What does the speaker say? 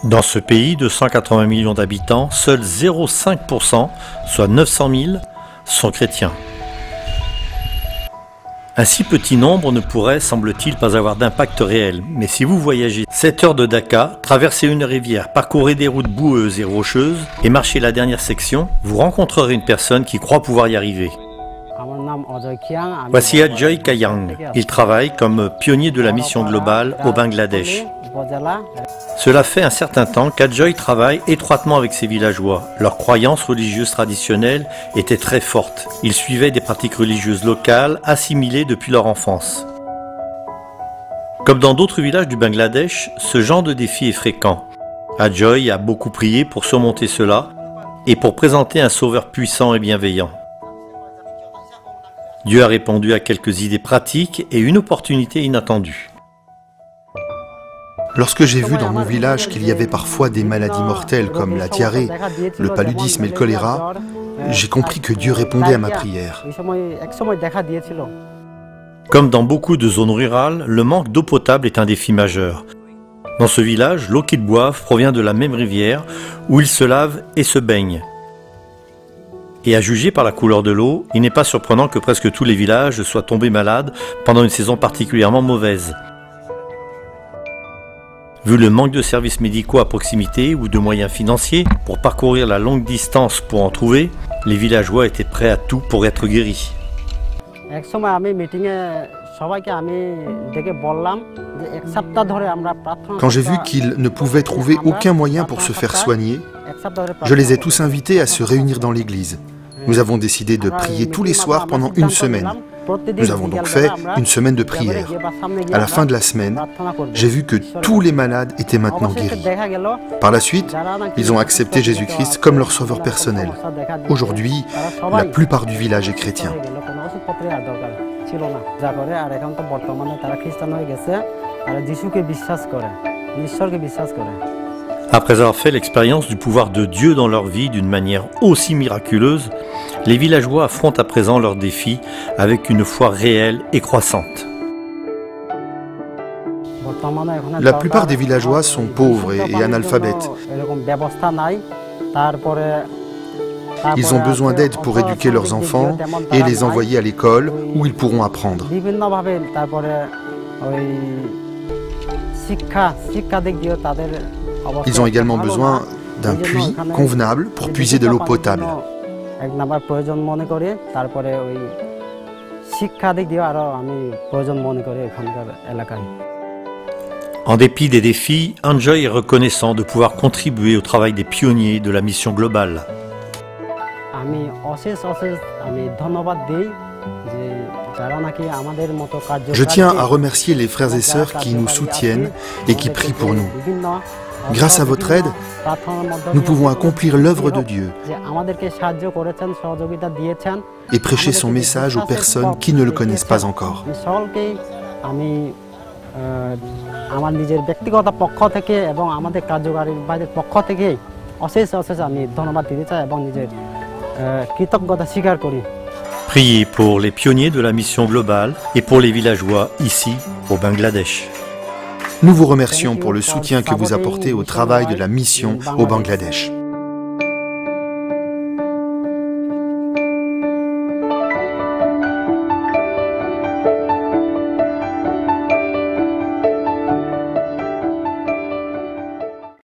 Dans ce pays de 180 millions d'habitants, seuls 0,5%, soit 900 000, sont chrétiens. Un si petit nombre ne pourrait, semble-t-il, pas avoir d'impact réel. Mais si vous voyagez 7 heures de Dhaka, traversez une rivière, parcourez des routes boueuses et rocheuses et marchez la dernière section, vous rencontrerez une personne qui croit pouvoir y arriver. Voici Ajoy Kayang. Il travaille comme pionnier de la mission globale au Bangladesh. Cela fait un certain temps qu'Ajoy travaille étroitement avec ses villageois. Leurs croyances religieuses traditionnelles étaient très fortes. Ils suivaient des pratiques religieuses locales assimilées depuis leur enfance. Comme dans d'autres villages du Bangladesh, ce genre de défi est fréquent. Ajoy a beaucoup prié pour surmonter cela et pour présenter un sauveur puissant et bienveillant. Dieu a répondu à quelques idées pratiques et une opportunité inattendue. Lorsque j'ai vu dans mon village qu'il y avait parfois des maladies mortelles comme la diarrhée, le paludisme et le choléra, j'ai compris que Dieu répondait à ma prière. Comme dans beaucoup de zones rurales, le manque d'eau potable est un défi majeur. Dans ce village, l'eau qu'ils boivent provient de la même rivière où ils se lavent et se baignent. Et à juger par la couleur de l'eau, il n'est pas surprenant que presque tous les villages soient tombés malades pendant une saison particulièrement mauvaise. Vu le manque de services médicaux à proximité ou de moyens financiers pour parcourir la longue distance pour en trouver, les villageois étaient prêts à tout pour être guéris. Quand j'ai vu qu'ils ne pouvaient trouver aucun moyen pour se faire soigner, je les ai tous invités à se réunir dans l'église. Nous avons décidé de prier tous les soirs pendant une semaine. Nous avons donc fait une semaine de prière. À la fin de la semaine, j'ai vu que tous les malades étaient maintenant guéris. Par la suite, ils ont accepté Jésus-Christ comme leur sauveur personnel. Aujourd'hui, la plupart du village est chrétien. Après avoir fait l'expérience du pouvoir de Dieu dans leur vie d'une manière aussi miraculeuse, les villageois affrontent à présent leurs défis avec une foi réelle et croissante. La plupart des villageois sont pauvres et analphabètes. Ils ont besoin d'aide pour éduquer leurs enfants et les envoyer à l'école où ils pourront apprendre. Ils ont également besoin d'un puits convenable pour puiser de l'eau potable. En dépit des défis, Ajoy est reconnaissant de pouvoir contribuer au travail des pionniers de la mission globale. Je tiens à remercier les frères et sœurs qui nous soutiennent et qui prient pour nous. Grâce à votre aide, nous pouvons accomplir l'œuvre de Dieu et prêcher son message aux personnes qui ne le connaissent pas encore. Priez pour les pionniers de la mission globale et pour les villageois ici au Bangladesh. Nous vous remercions pour le soutien que vous apportez au travail de la mission au Bangladesh.